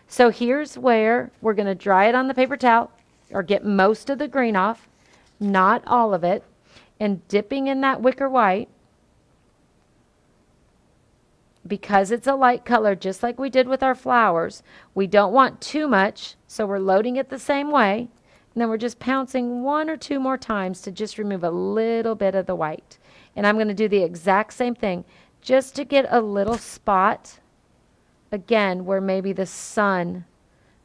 So here's where we're going to dry it on the paper towel or get most of the green off. not all of it, and dipping in that wicker white. Because it's a light color, just like we did with our flowers, we don't want too much, so we're loading it the same way. And then we're just pouncing 1 or 2 more times to just remove a little bit of the white. And I'm going to do the exact same thing just to get a little spot, again, where maybe the sun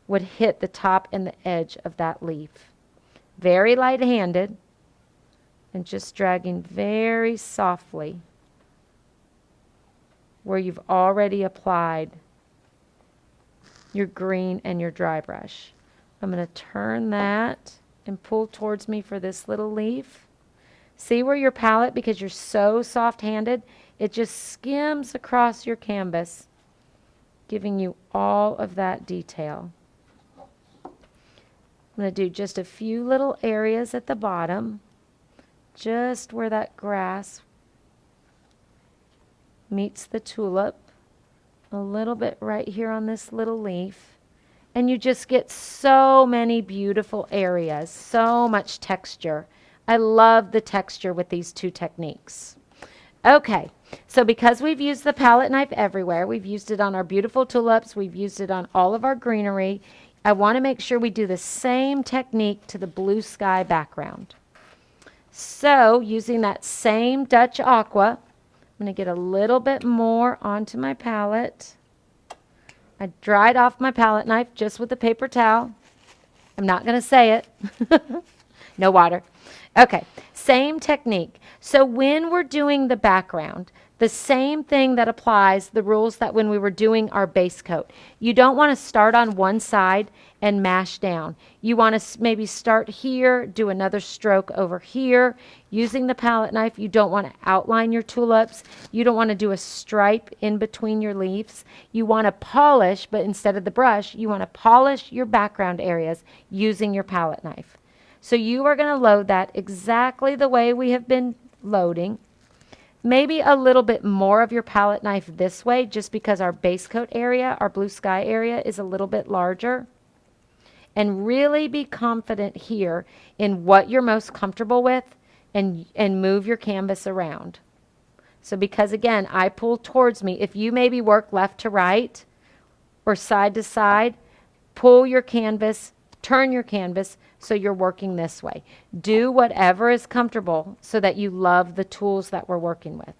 would hit the top and the edge of that leaf. Very light-handed, and just dragging very softly where you've already applied your green and your dry brush. I'm going to turn that and pull towards me for this little leaf. See where your palette, because you're so soft-handed, it just skims across your canvas, giving you all of that detail. I'm going to do just a few little areas at the bottom, just where that grass meets the tulip, a little bit right here on this little leaf, and you just get so many beautiful areas, so much texture. I love the texture with these 2 techniques. Okay, so because we've used the palette knife everywhere, we've used it on our beautiful tulips, we've used it on all of our greenery, I want to make sure we do the same technique to the blue sky background. So using that same Dutch aqua, I'm going to get a little bit more onto my palette. I dried off my palette knife just with a paper towel. I'm not going to say it. No water. Okay, same technique. So when we're doing the background, the same thing that applies, the rules that when we were doing our base coat. You don't want to start on one side and mash down. You want to maybe start here, do another stroke over here. Using the palette knife, you don't want to outline your tulips. You don't want to do a stripe in between your leaves. You want to polish, but instead of the brush, you want to polish your background areas using your palette knife. So you are going to load that exactly the way we have been loading. Maybe a little bit more of your palette knife this way, just because our base coat area, our blue sky area, is a little bit larger. And really be confident here in what you're most comfortable with, and move your canvas around. So because again, I pull towards me, if you maybe work left to right or side to side, pull your canvas, turn your canvas so you're working this way. Do whatever is comfortable so that you love the tools that we're working with.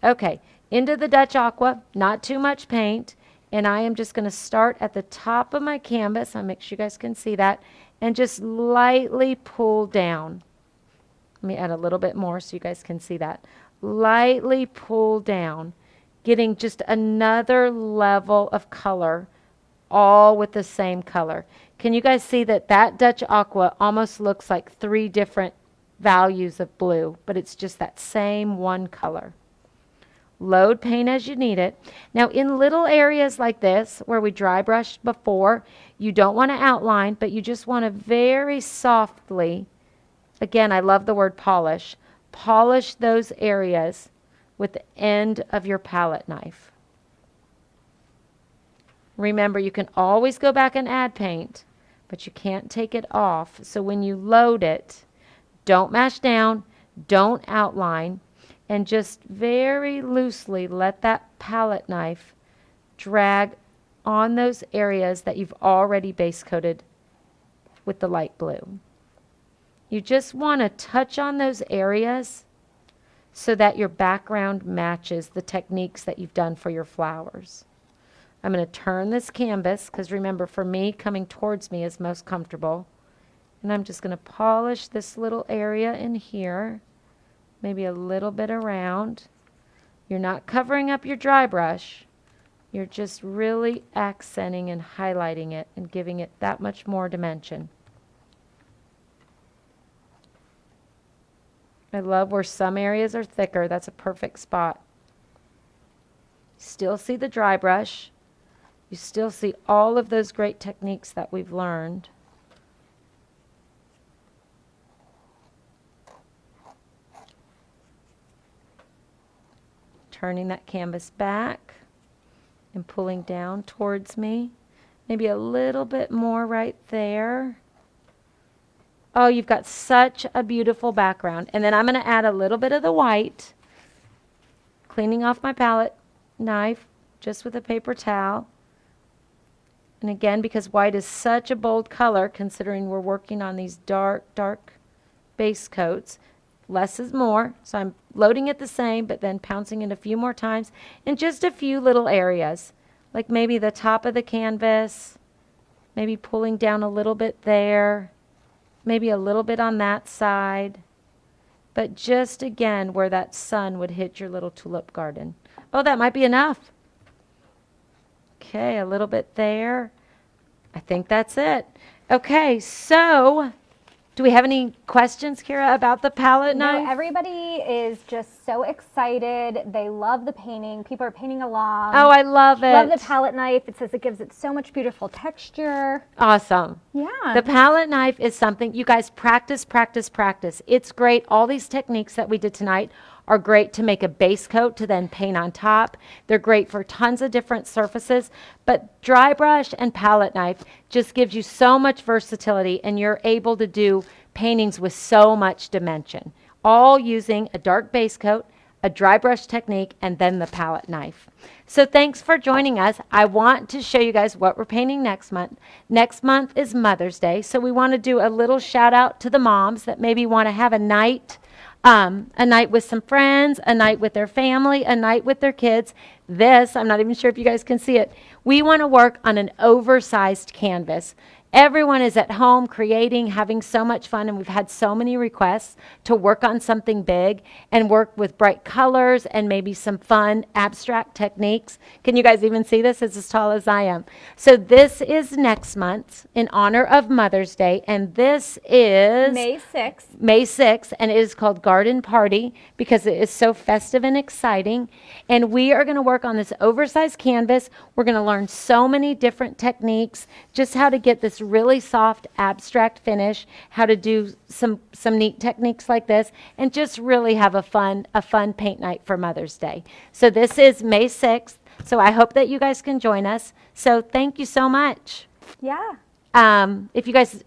Okay, into the Dutch aqua, not too much paint, and I am just going to start at the top of my canvas. I'll make sure you guys can see that, and just lightly pull down. Let me add a little bit more so you guys can see that. Lightly pull down, getting just another level of color, all with the same color. Can you guys see that that Dutch aqua almost looks like 3 different values of blue, but it's just that same one color. Load paint as you need it. Now in little areas like this where we dry brushed before, you don't want to outline, but you just want to very softly, again, I love the word polish, polish those areas with the end of your palette knife. Remember, you can always go back and add paint, but you can't take it off. So when you load it, don't mash down, don't outline, and just very loosely let that palette knife drag on those areas that you've already base coated with the light blue. You just want to touch on those areas so that your background matches the techniques that you've done for your flowers. I'm going to turn this canvas, because remember, for me, coming towards me is most comfortable. And I'm just going to polish this little area in here, maybe a little bit around. You're not covering up your dry brush. You're just really accenting and highlighting it and giving it that much more dimension. I love where some areas are thicker. That's a perfect spot. Still see the dry brush. You still see all of those great techniques that we've learned. Turning that canvas back and pulling down towards me. Maybe a little bit more right there. Oh, you've got such a beautiful background. And then I'm going to add a little bit of the white, cleaning off my palette knife just with a paper towel. And again, because white is such a bold color, considering we're working on these dark base coats, less is more. So I'm loading it the same, but then pouncing it a few more times in just a few little areas, like maybe the top of the canvas, maybe pulling down a little bit there, maybe a little bit on that side, but just again where that sun would hit your little tulip garden. Oh, that might be enough. Okay, a little bit there. I think that's it. Okay, so do we have any questions, Kira, about the palette knife? No, everybody is just so excited. They love the painting. People are painting along. Oh, I love it. Love the palette knife. It says it gives it so much beautiful texture. Awesome. Yeah. The palette knife is something you guys practice. It's great. All these techniques that we did tonight are great to make a base coat to then paint on top. They're great for tons of different surfaces, but dry brush and palette knife just gives you so much versatility, and you're able to do paintings with so much dimension, all using a dark base coat, a dry brush technique, and then the palette knife. So thanks for joining us. I want to show you guys what we're painting next month. Next month is Mother's Day, so we want to do a little shout out to the moms that maybe want to have a night with some friends, a night with their family, a night with their kids. This, I'm not even sure if you guys can see it. We want to work on an oversized canvas. Everyone is at home creating, having so much fun, and we've had so many requests to work on something big and work with bright colors and maybe some fun abstract techniques. Can you guys even see this? It's as tall as I am. So this is next month in honor of Mother's Day, and this is May 6th. May 6th, and it is called Garden Party because it is so festive and exciting. And we are going to work on this oversized canvas. We're going to learn so many different techniques, just how to get this really soft abstract finish, how to do some neat techniques like this, and just really have a fun paint night for Mother's Day. So this is May 6th. So I hope that you guys can join us. So thank you so much. Yeah. If you guys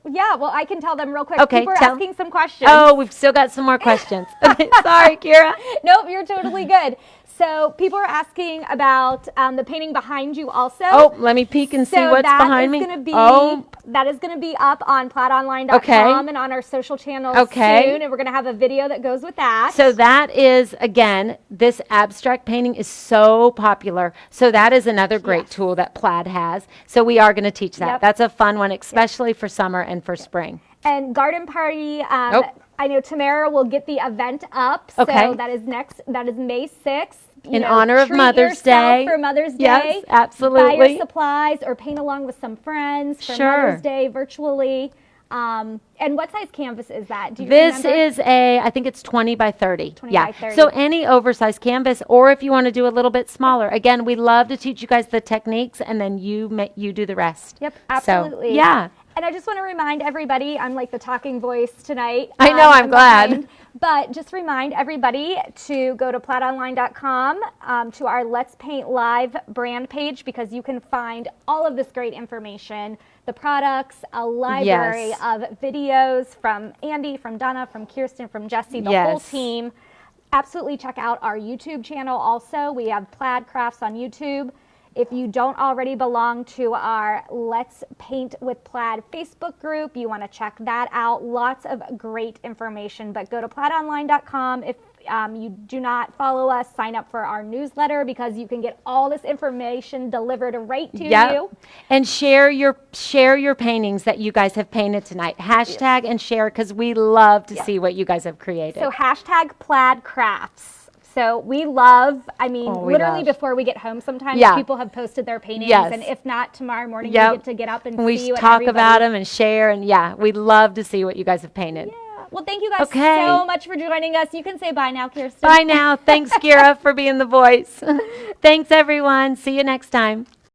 Yeah, well, I can tell them real quick. Okay, People are tell. asking some questions. Oh, we've still got some more questions. Okay, sorry, Kira. Nope, you're totally good. So people are asking about the painting behind you also. Oh, let me peek and see what's behind me. That is going to be up on plaidonline.com Okay. and on our social channels Okay. soon, and we're going to have a video that goes with that. So that is, again, this abstract painting is so popular. So that is another great tool that Plaid has. So we are going to teach that. Yep. That's a fun one, especially for summer and for spring. And Garden Party, I know Tamara will get the event up. Okay. So that is May 6th. In honor of Mother's Day. For Mother's Day. Yes, absolutely. Buy your supplies or paint along with some friends for Sure. Mother's Day virtually. And what size canvas is that? Do you This remember? is I think it's 20 by 30. 20 yeah. by 30. So any oversized canvas, or if you want to do a little bit smaller. Again, we love to teach you guys the techniques, and then you do the rest. Yep, So, absolutely. yeah. And I just want to remind everybody, I'm like the talking voice tonight. I know, I'm glad. behind. But just remind everybody to go to plaidonline.com to our Let's Paint Live brand page, because you can find all of this great information, the products, a library Yes. of videos from Andy, from Donna, from Kirsten, from Jesse, the whole Yes. team. Absolutely check out our YouTube channel also. We have Plaid Crafts on YouTube. If you don't already belong to our Let's Paint with Plaid Facebook group, you want to check that out. Lots of great information, but go to plaidonline.com. If you do not follow us, sign up for our newsletter, because you can get all this information delivered right to you. And share your paintings that you guys have painted tonight. Hashtag and share, because we love to see what you guys have created. So hashtag Plaid Crafts. So we love, literally before we get home sometimes, people have posted their paintings. Yes. And if not, tomorrow morning we Yep. get to get up and we see what talk everybody- about them and share, and we love to see what you guys have painted. Yeah. Well, thank you guys Okay. so much for joining us. You can say bye now, Kirsten. Bye now. Thanks, Kira, for being the voice. Thanks, everyone. See you next time.